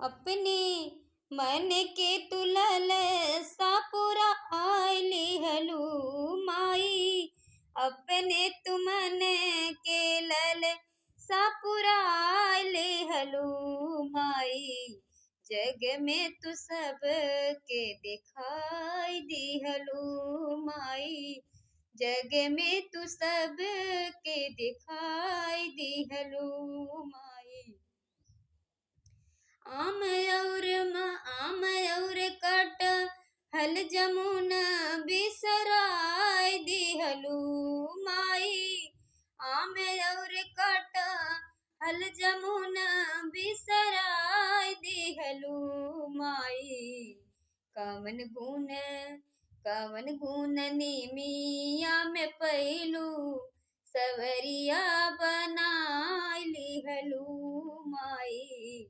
अपने मन के तुलल सापुरा आइली हलू माई। अपने तुमन के लल सापुरा आइली हलू माई। जग में तू सब के दिखाई दिहलू माई। जग में तू सब के दिखाई दिहलू माई। आम और कटहल जमुन बिसराय दिहलू माई। आम और कटहल जमुन बिसराय दिहलू माई। कवन गुण निमिया में पैलू सवरिया बनाय लिहलू माई।